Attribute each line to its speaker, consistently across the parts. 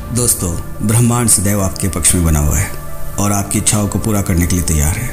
Speaker 1: दोस्तों, ब्रह्मांड सदैव आपके पक्ष में बना हुआ है और आपकी इच्छाओं को पूरा करने के लिए तैयार है।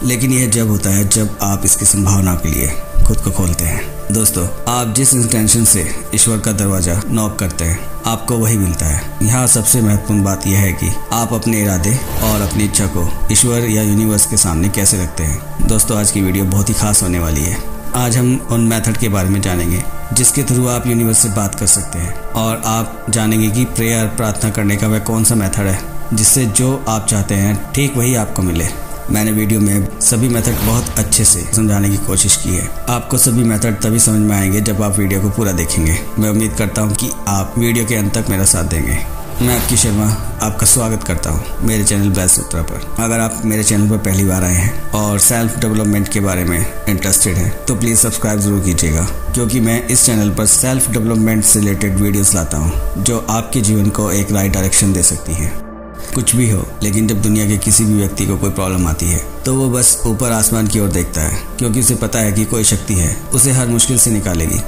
Speaker 1: लेकिन यह जब होता है जब आप इसकी संभावना के लिए खुद को खोलते हैं। दोस्तों, आप जिस इंटेंशन से ईश्वर का दरवाजा नॉक करते हैं, आपको वही मिलता है। यहाँ सबसे महत्वपूर्ण बात यह है कि आप अपने इरादे और अपनी इच्छा को ईश्वर या यूनिवर्स के सामने कैसे रखते हैं। दोस्तों, आज की वीडियो बहुत ही खास होने वाली है। आज हम उन मेथड के बारे में जानेंगे जिसके थ्रू आप यूनिवर्स से बात कर सकते हैं, और आप जानेंगे कि प्रेयर प्रार्थना करने का वह कौन सा मेथड है जिससे जो आप चाहते हैं ठीक वही आपको मिले। मैंने वीडियो में सभी मेथड बहुत अच्छे से समझाने की कोशिश की है। आपको सभी मेथड तभी समझ में आएंगे जब आप वीडियो को पूरा देखेंगे। मैं उम्मीद करता हूँ कि आप वीडियो के अंत तक मेरा साथ देंगे। मैं आपकी शर्मा आपका स्वागत करता हूँ मेरे चैनल बेस्ट सूत्रा पर। अगर आप मेरे चैनल पर पहली बार आए हैं और सेल्फ डेवलपमेंट के बारे में इंटरेस्टेड हैं तो प्लीज़ सब्सक्राइब ज़रूर कीजिएगा, क्योंकि मैं इस चैनल पर सेल्फ डेवलपमेंट से रिलेटेड वीडियोस लाता हूँ जो आपके जीवन को एक राइट डायरेक्शन दे सकती है। कुछ भी हो, लेकिन जब दुनिया के किसी भी व्यक्ति को कोई प्रॉब्लम आती है तो वो बस ऊपर आसमान की ओर देखता है, क्योंकि उसे पता है कि कोई शक्ति है उसे हर मुश्किल से निकालेगी।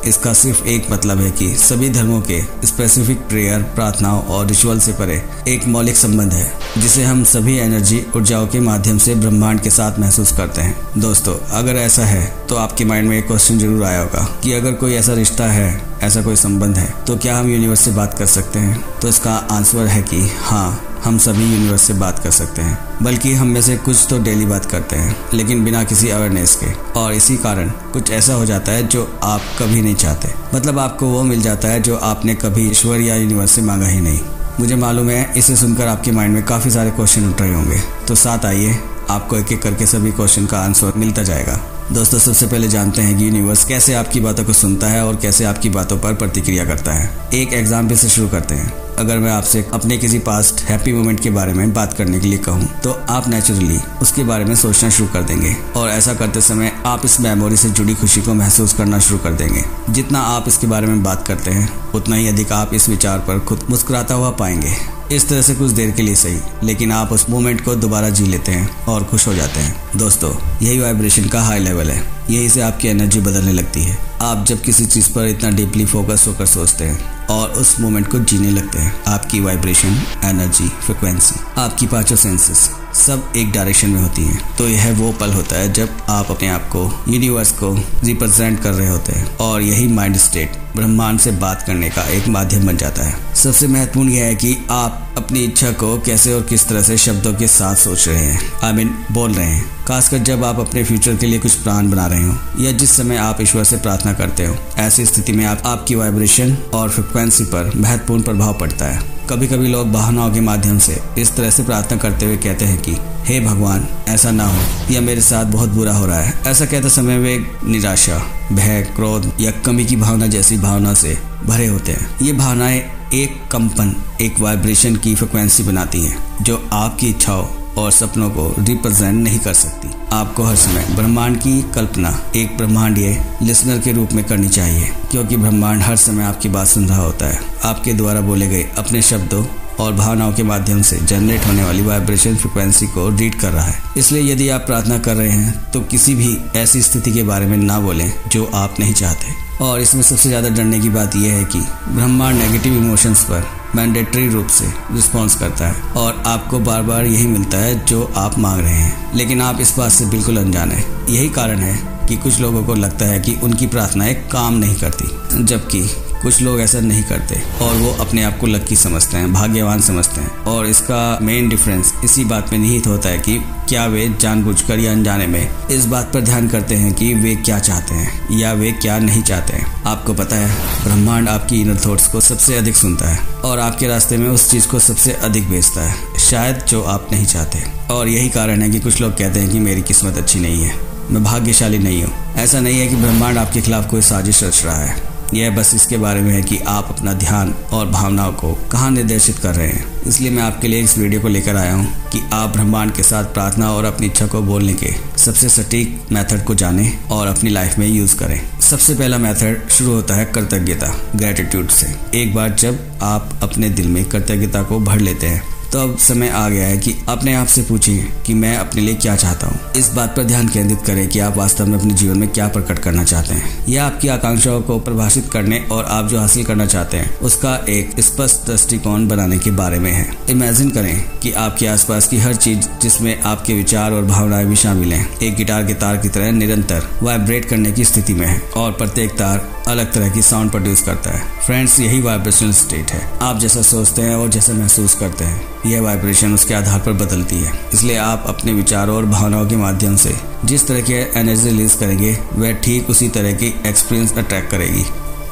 Speaker 1: इसका सिर्फ एक मतलब है कि सभी धर्मों के स्पेसिफिक प्रेयर, प्रार्थनाओं और रिचुअल से परे एक मौलिक संबंध है जिसे हम सभी एनर्जी ऊर्जाओं के माध्यम से ब्रह्मांड के साथ महसूस करते हैं। दोस्तों, अगर ऐसा है तो आपके माइंड में एक क्वेश्चन जरूर आया होगा कि अगर कोई ऐसा रिश्ता है, ऐसा कोई संबंध है, तो क्या हम यूनिवर्स से बात कर सकते हैं? तो इसका आंसर है कि हाँ, हम सभी यूनिवर्स से बात कर सकते हैं। बल्कि हम में से कुछ तो डेली बात करते हैं, लेकिन बिना किसी अवेयरनेस के, और इसी कारण कुछ ऐसा हो जाता है जो आप कभी नहीं चाहते। मतलब आपको वो मिल जाता है जो आपने कभी ईश्वर या यूनिवर्स से मांगा ही नहीं। मुझे मालूम है इसे सुनकर आपके माइंड में काफ़ी सारे क्वेश्चन उठ रहे होंगे, तो साथ आइए, आपको एक एक करके सभी क्वेश्चन का आंसर मिलता जाएगा। दोस्तों, सबसे पहले जानते हैं कि यूनिवर्स कैसे आपकी बातों को सुनता है और कैसे आपकी बातों पर प्रतिक्रिया करता है। एक एग्जाम्पल से शुरू करते हैं। अगर मैं आपसे अपने किसी पास्ट हैप्पी मोमेंट के बारे में बात करने के लिए कहूँ तो आप नेचुरली उसके बारे में सोचना शुरू कर देंगे, और ऐसा करते समय आप इस मेमोरी से जुड़ी खुशी को महसूस करना शुरू कर देंगे। जितना आप इसके बारे में बात करते हैं उतना ही अधिक आप इस विचार पर खुद मुस्कुराता हुआ पाएंगे। इस तरह से कुछ देर के लिए सही, लेकिन आप उस मोमेंट को दोबारा जी लेते हैं और खुश हो जाते हैं। दोस्तों, यही वाइब्रेशन का हाई लेवल है। यही से आपकी एनर्जी बदलने लगती है। आप जब किसी चीज़ पर इतना डीपली फोकस होकर सोचते हैं और उस मोमेंट को जीने लगते हैं, आपकी वाइब्रेशन, एनर्जी, फ्रिक्वेंसी, आपकी पांचों सेंसेस सब एक डायरेक्शन में होती हैं। तो यह वो पल होता है जब आप अपने आप को, यूनिवर्स को रिप्रेजेंट कर रहे होते हैं, और यही माइंड स्टेट ब्रह्मांड से बात करने का एक माध्यम बन जाता है। सबसे महत्वपूर्ण यह है कि आप अपनी इच्छा को कैसे और किस तरह से शब्दों के साथ सोच रहे हैं, बोल रहे हैं। खासकर जब आप अपने फ्यूचर के लिए कुछ प्लान बना रहे हो या जिस समय आप ईश्वर से प्रार्थना करते हो, ऐसी स्थिति में आपकी वाइब्रेशन और फ्रिक्वेंसी पर महत्वपूर्ण प्रभाव पड़ता है। कभी कभी लोग भावनाओं के माध्यम से इस तरह से प्रार्थना करते हुए कहते हैं कि हे भगवान, ऐसा ना हो, या मेरे साथ बहुत बुरा हो रहा है। ऐसा कहते समय वे निराशा, भय, क्रोध या कमी की भावना जैसी भावना से भरे होते हैं। ये भावनाएं एक कंपन, एक वाइब्रेशन की फ्रिक्वेंसी बनाती हैं जो आपकी इच्छाओं और सपनों को रिप्रेजेंट नहीं कर सकती। आपको हर समय ब्रह्मांड की कल्पना एक ब्रह्मांडीय लिसनर के रूप में करनी चाहिए, क्योंकि ब्रह्मांड हर समय आपकी बात सुन रहा होता है। आपके द्वारा बोले गए अपने शब्दों और भावनाओं के माध्यम से जनरेट होने वाली वाइब्रेशन फ्रिक्वेंसी को रीड कर रहा है। इसलिए यदि आप प्रार्थना कर रहे हैं तो किसी भी ऐसी स्थिति के बारे में ना बोलें जो आप नहीं चाहते। और इसमें सबसे ज़्यादा डरने की बात यह है कि ब्रह्मांड नेगेटिव इमोशंस पर मैंडेटरी रूप से रिस्पॉन्स करता है, और आपको बार बार यही मिलता है जो आप मांग रहे हैं, लेकिन आप इस बात से बिल्कुल अनजान हैं। यही कारण है कि कुछ लोगों को लगता है कि उनकी प्रार्थनाएं काम नहीं करती, जबकि कुछ लोग ऐसा नहीं करते और वो अपने आप को लकी समझते हैं, भाग्यवान समझते हैं। और इसका मेन डिफरेंस इसी बात में निहित होता है कि क्या वे जानबूझकर या अनजाने में इस बात पर ध्यान करते हैं कि वे क्या चाहते हैं या वे क्या नहीं चाहते हैं। आपको पता है, ब्रह्मांड आपकी इनर थॉट्स को सबसे अधिक सुनता है और आपके रास्ते में उस चीज़ को सबसे अधिक भेजता है, शायद जो आप नहीं चाहते। और यही कारण है कि कुछ लोग कहते हैं कि मेरी किस्मत अच्छी नहीं है, मैं भाग्यशाली नहीं हूँ। ऐसा नहीं है कि ब्रह्मांड आपके खिलाफ कोई साजिश रच रहा है, यह बस इसके बारे में है कि आप अपना ध्यान और भावनाओं को कहाँ निर्देशित कर रहे हैं। इसलिए मैं आपके लिए इस वीडियो को लेकर आया हूँ कि आप ब्रह्मांड के साथ प्रार्थना और अपनी इच्छा को बोलने के सबसे सटीक मेथड को जानें और अपनी लाइफ में यूज करें। सबसे पहला मेथड शुरू होता है कृतज्ञता, ग्रेटिट्यूड से। एक बार जब आप अपने दिल में कृतज्ञता को भर लेते हैं तो अब समय आ गया है कि अपने आप से पूछिए कि मैं अपने लिए क्या चाहता हूँ। इस बात पर ध्यान केंद्रित करें कि आप वास्तव में अपने जीवन में क्या प्रकट करना चाहते हैं। यह आपकी आकांक्षाओं को परिभाषित करने और आप जो हासिल करना चाहते हैं उसका एक स्पष्ट दृष्टिकोण बनाने के बारे में है। इमेजिन करें कि आपके आसपास की हर चीज, जिसमें आपके विचार और भावनाएं भी शामिल हैं, एक गिटार के तार की तरह निरंतर वाइब्रेट करने की स्थिति में है और प्रत्येक तार अलग तरह की साउंड प्रोड्यूस करता है। फ्रेंड्स, यही वाइब्रेशनल स्टेट है। आप जैसा सोचते हैं और जैसा महसूस करते हैं, यह वाइब्रेशन उसके आधार पर बदलती है। इसलिए आप अपने विचारों और भावनाओं के माध्यम से जिस तरह की एनर्जी रिलीज करेंगे, वह ठीक उसी तरह की एक्सपीरियंस अट्रैक्ट करेगी।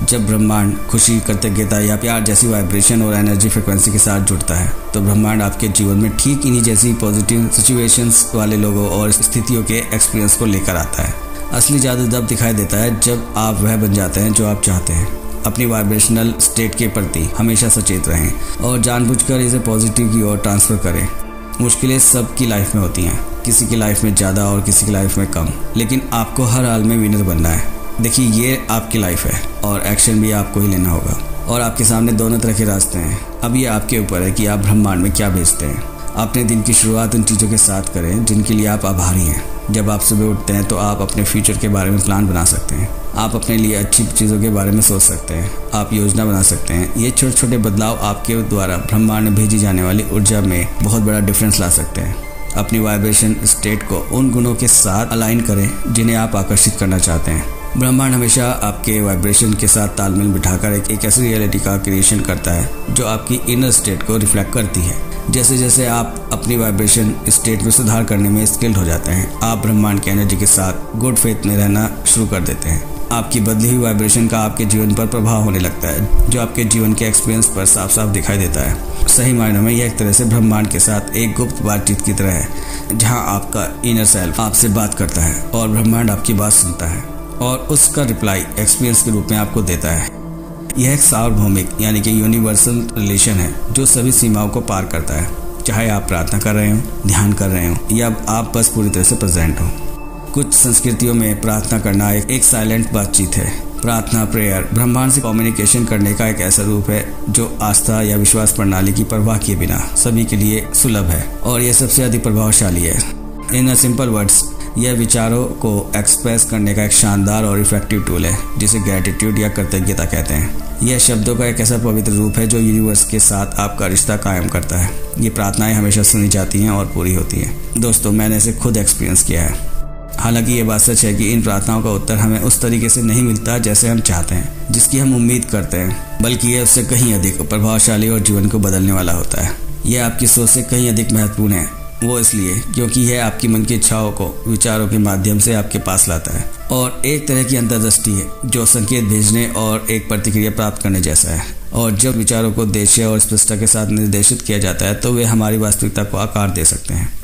Speaker 1: जब ब्रह्मांड खुशी, कृतज्ञता या प्यार जैसी वाइब्रेशन और एनर्जी फ्रिक्वेंसी के साथ जुड़ता है, तो ब्रह्मांड आपके जीवन में ठीक इन्हीं जैसी पॉजिटिव सिचुएशंस वाले लोगों और स्थितियों के एक्सपीरियंस को लेकर आता है। असली जादू तब दिखाई देता है जब आप वह बन जाते हैं जो आप चाहते हैं। अपनी वाइब्रेशनल स्टेट के प्रति हमेशा सचेत रहें और जानबूझकर इसे पॉजिटिव की ओर ट्रांसफर करें। मुश्किलें सबकी लाइफ में होती हैं, किसी की लाइफ में ज़्यादा और किसी की लाइफ में कम, लेकिन आपको हर हाल में विनर बनना है। देखिए, ये आपकी लाइफ है और एक्शन भी आपको ही लेना होगा और आपके सामने दोनों तरह के रास्ते हैं। अब ये आपके ऊपर है कि आप ब्रह्मांड में क्या भेजते हैं। अपने दिन की शुरुआत उन चीज़ों के साथ करें जिनके लिए आप आभारी हैं। जब आप सुबह उठते हैं तो आप अपने फ्यूचर के बारे में प्लान बना सकते हैं। आप अपने लिए अच्छी चीज़ों के बारे में सोच सकते हैं। आप योजना बना सकते हैं। ये छोटे छोटे बदलाव आपके द्वारा ब्रह्मांड में भेजी जाने वाली ऊर्जा में बहुत बड़ा डिफरेंस ला सकते हैं। अपनी वाइब्रेशन स्टेट को उन गुणों के साथ अलाइन करें जिन्हें आप आकर्षित करना चाहते हैं। ब्रह्मांड हमेशा आपके वाइब्रेशन के साथ तालमेल बिठाकर एक ऐसी रियलिटी का क्रिएशन करता है जो आपकी इनर स्टेट को रिफ्लेक्ट करती है। जैसे जैसे आप अपनी वाइब्रेशन स्टेट में सुधार करने में स्किल्ड हो जाते हैं, आप ब्रह्मांड की एनर्जी के साथ गुड फेथ में रहना शुरू कर देते हैं। आपकी बदली हुई वाइब्रेशन का आपके जीवन पर प्रभाव होने लगता है, जो आपके जीवन के एक्सपीरियंस पर साफ साफ दिखाई देता है। सही मायनों में यह एक तरह से ब्रह्मांड के साथ एक गुप्त बातचीत की तरह है, जहां आपका इनर सेल्फ आपसे बात करता है और ब्रह्मांड आपकी बात सुनता है और उसका रिप्लाई एक्सपीरियंस के रूप में आपको देता है। यह एक सार्वभौमिक यानी कि यूनिवर्सल रिलेशन है जो सभी सीमाओं को पार करता है, चाहे आप प्रार्थना कर रहे हो, ध्यान कर रहे हो या आप बस पूरी तरह से प्रेजेंट हो। कुछ संस्कृतियों में प्रार्थना करना एक साइलेंट बातचीत है। प्रार्थना, प्रेयर, ब्रह्मांड से कम्युनिकेशन करने का एक ऐसा रूप है जो आस्था या विश्वास प्रणाली की परवाह किए बिना सभी के लिए सुलभ है और यह सबसे अधिक प्रभावशाली है। इन सिंपल वर्ड्स, यह विचारों को एक्सप्रेस करने का एक शानदार और इफेक्टिव टूल है जिसे ग्रैटिट्यूड या कृतज्ञता कहते हैं। यह शब्दों का एक ऐसा पवित्र रूप है जो यूनिवर्स के साथ आपका रिश्ता कायम करता है। ये प्रार्थनाएं हमेशा सुनी जाती हैं और पूरी होती हैं। दोस्तों, मैंने इसे खुद एक्सपीरियंस किया है। हालांकि ये बात सच है कि इन प्रार्थनाओं का उत्तर हमें उस तरीके से नहीं मिलता जैसे हम चाहते हैं, जिसकी हम उम्मीद करते हैं, बल्कि यह उससे कहीं अधिक प्रभावशाली और जीवन को बदलने वाला होता है। यह आपकी सोच से कहीं अधिक महत्वपूर्ण है। वो इसलिए क्योंकि यह आपकी मन की इच्छाओं को विचारों के माध्यम से आपके पास लाता है और एक तरह की अंतर्दृष्टि है जो संकेत भेजने और एक प्रतिक्रिया प्राप्त करने जैसा है। और जब विचारों को उद्देश्य और स्पष्टता के साथ निर्देशित किया जाता है तो वे हमारी वास्तविकता को आकार दे सकते हैं।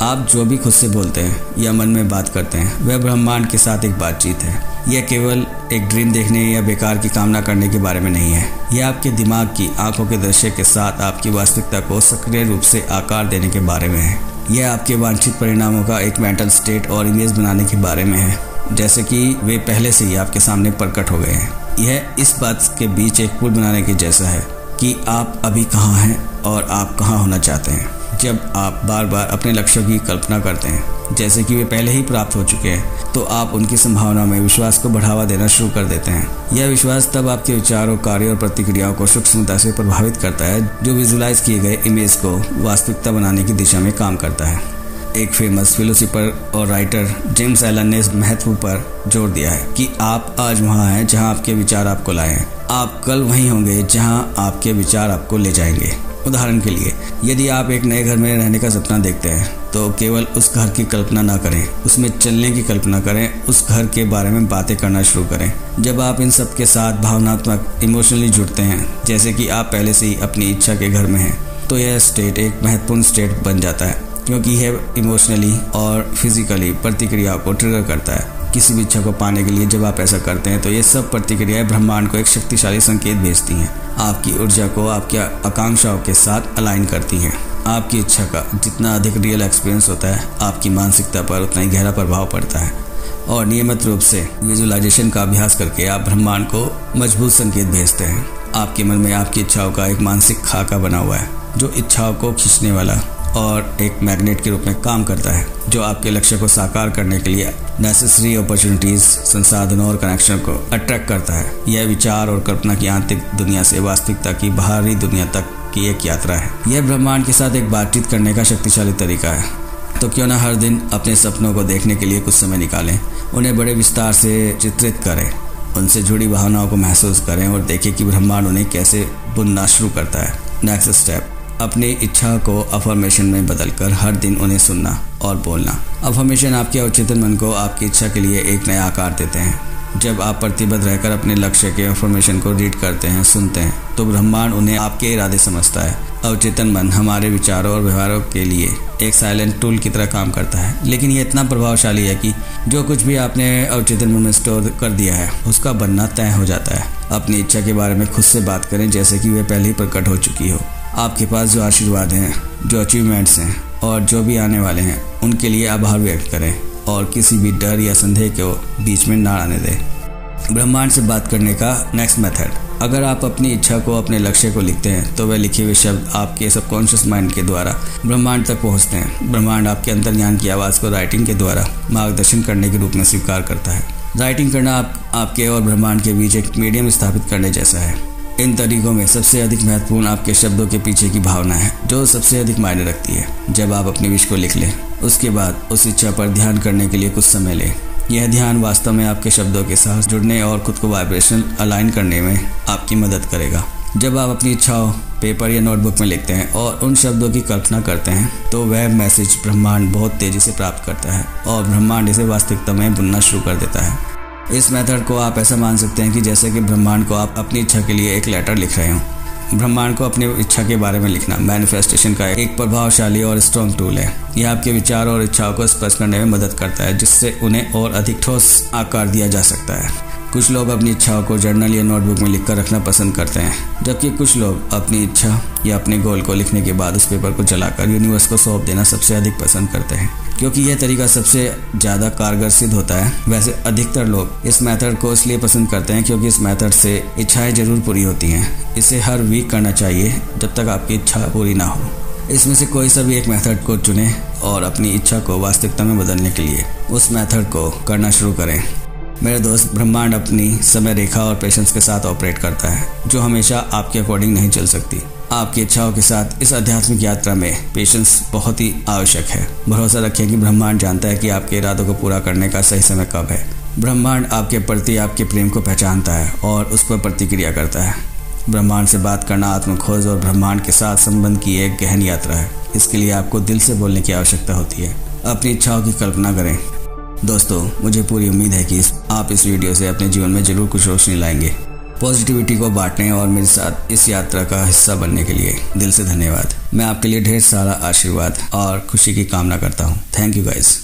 Speaker 1: आप जो भी खुद से बोलते हैं या मन में बात करते हैं, वह ब्रह्मांड के साथ एक बातचीत है। यह केवल एक ड्रीम देखने या बेकार की कामना करने के बारे में नहीं है। यह आपके दिमाग की आंखों के दृश्य के साथ आपकी वास्तविकता को सक्रिय रूप से आकार देने के बारे में है। यह आपके वांछित परिणामों का एक मेंटल स्टेट और इमेज बनाने के बारे में है, जैसे कि वे पहले से ही आपके सामने प्रकट हो गए हैं। यह इस बात के बीच एक पुल बनाने के जैसा है कि आप अभी कहाँ हैं और आप कहाँ होना चाहते हैं। जब आप बार बार अपने लक्ष्यों की कल्पना करते हैं जैसे कि वे पहले ही प्राप्त हो चुके हैं, तो आप उनकी संभावना में विश्वास को बढ़ावा देना शुरू कर देते हैं। यह विश्वास तब आपके विचारों, कार्यों और प्रतिक्रियाओं को सूक्ष्मता से प्रभावित करता है, जो विजुलाइज किए गए इमेज को वास्तविकता बनाने की दिशा में काम करता है। एक फेमस फिलोसोफर और राइटर जेम्स एलन ने इस महत्व पर जोर दिया है कि आप आज वहाँ हैं जहाँ आपके विचार आपको लाए हैं। आप कल वहीं होंगे जहाँ आपके विचार आपको ले जाएंगे। उदाहरण के लिए, यदि आप एक नए घर में रहने का सपना देखते हैं तो केवल उस घर की कल्पना ना करें, उसमें चलने की कल्पना करें, उस घर के बारे में बातें करना शुरू करें। जब आप इन सब के साथ भावनात्मक इमोशनली जुड़ते हैं, जैसे कि आप पहले से ही अपनी इच्छा के घर में हैं, तो यह स्टेट एक महत्वपूर्ण स्टेट बन जाता है, क्योंकि यह इमोशनली और फिजिकली प्रतिक्रियाओं को ट्रिगर करता है। किसी भी इच्छा को पाने के लिए जब आप ऐसा करते हैं तो ये सब प्रतिक्रियाएं ब्रह्मांड को एक शक्तिशाली संकेत भेजती हैं, आपकी ऊर्जा को आपकी आकांक्षाओं के साथ अलाइन करती हैं। आपकी इच्छा का जितना अधिक रियल एक्सपीरियंस होता है, आपकी मानसिकता पर उतना ही गहरा प्रभाव पड़ता है। और नियमित रूप से विजुअलाइजेशन का अभ्यास करके आप ब्रह्मांड को मजबूत संकेत भेजते हैं। आपके मन में आपकी इच्छाओं का एक मानसिक खाका बना हुआ है जो इच्छाओं को खींचने वाला और एक मैग्नेट के रूप में काम करता है, जो आपके लक्ष्य को साकार करने के लिए नेसेसरी अपॉर्चुनिटीज, संसाधनों और कनेक्शन को अट्रैक्ट करता है। यह विचार और कल्पना की आंतरिक दुनिया से वास्तविकता की बाहरी दुनिया तक की एक यात्रा है। यह ब्रह्मांड के साथ एक बातचीत करने का शक्तिशाली तरीका है। तो क्यों न हर दिन अपने सपनों को देखने के लिए कुछ समय निकालें, उन्हें बड़े विस्तार से चित्रित करें, उनसे जुड़ी भावनाओं को महसूस करें और देखें कि ब्रह्मांड उन्हें कैसे बुनना शुरू करता है। नेक्स्ट स्टेप, अपनी इच्छा को अफर्मेशन में बदलकर हर दिन उन्हें सुनना और बोलना। अफर्मेशन आपके अवचेतन मन को आपकी इच्छा के लिए एक नया आकार देते हैं। जब आप प्रतिबद्ध रहकर अपने लक्ष्य के अफर्मेशन को रीड करते हैं, सुनते हैं, तो ब्रह्मांड उन्हें आपके इरादे समझता है। अवचेतन मन हमारे विचारों और व्यवहारों के लिए एक साइलेंट टूल की तरह काम करता है, लेकिन ये इतना प्रभावशाली है कि जो कुछ भी आपने अवचेतन मन में स्टोर कर दिया है उसका बनना तय हो जाता है। अपनी इच्छा के बारे में खुद से बात करें जैसे कि वे पहले ही प्रकट हो चुकी हो। आपके पास जो आशीर्वाद हैं, जो अचीवमेंट्स हैं और जो भी आने वाले हैं, उनके लिए आभार व्यक्त करें और किसी भी डर या संदेह को बीच में ना आने दें। ब्रह्मांड से बात करने का नेक्स्ट मेथड, अगर आप अपनी इच्छा को, अपने लक्ष्य को लिखते हैं तो वह लिखे हुए शब्द आपके सबकॉन्शियस माइंड के द्वारा ब्रह्मांड तक पहुंचते हैं। ब्रह्मांड आपके अंतर्ज्ञान की आवाज़ को राइटिंग के द्वारा मार्गदर्शन करने के रूप में स्वीकार करता है। राइटिंग करना आपके और ब्रह्मांड के बीच एक मीडियम स्थापित करने जैसा है। इन तरीकों में सबसे अधिक महत्वपूर्ण आपके शब्दों के पीछे की भावना है, जो सबसे अधिक मायने रखती है। जब आप अपनी विश को लिख लें, उसके बाद उस इच्छा पर ध्यान करने के लिए कुछ समय लें। यह ध्यान वास्तव में आपके शब्दों के साथ जुड़ने और खुद को वाइब्रेशनल अलाइन करने में आपकी मदद करेगा। जब आप अपनी इच्छाओं पेपर या नोटबुक में लिखते हैं और उन शब्दों की कल्पना करते हैं, तो वह मैसेज ब्रह्मांड बहुत तेजी से प्राप्त करता है और ब्रह्मांड इसे वास्तविकता में बुनना शुरू कर देता है। इस मेथड को आप ऐसा मान सकते हैं कि जैसे कि ब्रह्मांड को आप अपनी इच्छा के लिए एक लेटर लिख रहे हो। ब्रह्मांड को अपनी इच्छा के बारे में लिखना मैनिफेस्टेशन का एक प्रभावशाली और स्ट्रॉन्ग टूल है। यह आपके विचारों और इच्छाओं को स्पष्ट करने में मदद करता है, जिससे उन्हें और अधिक ठोस आकार दिया जा सकता है। कुछ लोग अपनी इच्छाओं को जर्नल या नोटबुक में लिखकर रखना पसंद करते हैं, जबकि कुछ लोग अपनी इच्छा या अपने गोल को लिखने के बाद उस पेपर को जलाकर यूनिवर्स को सौंप देना सबसे अधिक पसंद करते हैं, क्योंकि यह तरीका सबसे ज़्यादा कारगर सिद्ध होता है। वैसे अधिकतर लोग इस मेथड को इसलिए पसंद करते हैं क्योंकि इस मेथड से इच्छाएं जरूर पूरी होती हैं। इसे हर वीक करना चाहिए जब तक आपकी इच्छा पूरी ना हो। इसमें से कोई सा भी एक मेथड को चुनें और अपनी इच्छा को वास्तविकता में बदलने के लिए उस मेथड को करना शुरू करें। मेरे दोस्त, ब्रह्मांड अपनी समय रेखा और पेशेंस के साथ ऑपरेट करता है, जो हमेशा आपके अकॉर्डिंग नहीं चल सकती। आपकी इच्छाओं के साथ इस आध्यात्मिक यात्रा में पेशेंस बहुत ही आवश्यक है। भरोसा रखें कि ब्रह्मांड जानता है कि आपके इरादों को पूरा करने का सही समय कब है। ब्रह्मांड आपके प्रति आपके प्रेम को पहचानता है और उस पर प्रतिक्रिया करता है। ब्रह्मांड से बात करना आत्मखोज और ब्रह्मांड के साथ संबंध की एक गहन यात्रा है। इसके लिए आपको दिल से बोलने की आवश्यकता होती है। अपनी इच्छाओं की कल्पना करें। दोस्तों, मुझे पूरी उम्मीद है कि आप इस वीडियो से अपने जीवन में जरूर कुछ रोशनी लाएंगे। पॉजिटिविटी को बांटने और मेरे साथ इस यात्रा का हिस्सा बनने के लिए दिल से धन्यवाद। मैं आपके लिए ढेर सारा आशीर्वाद और खुशी की कामना करता हूँ। Thank you guys.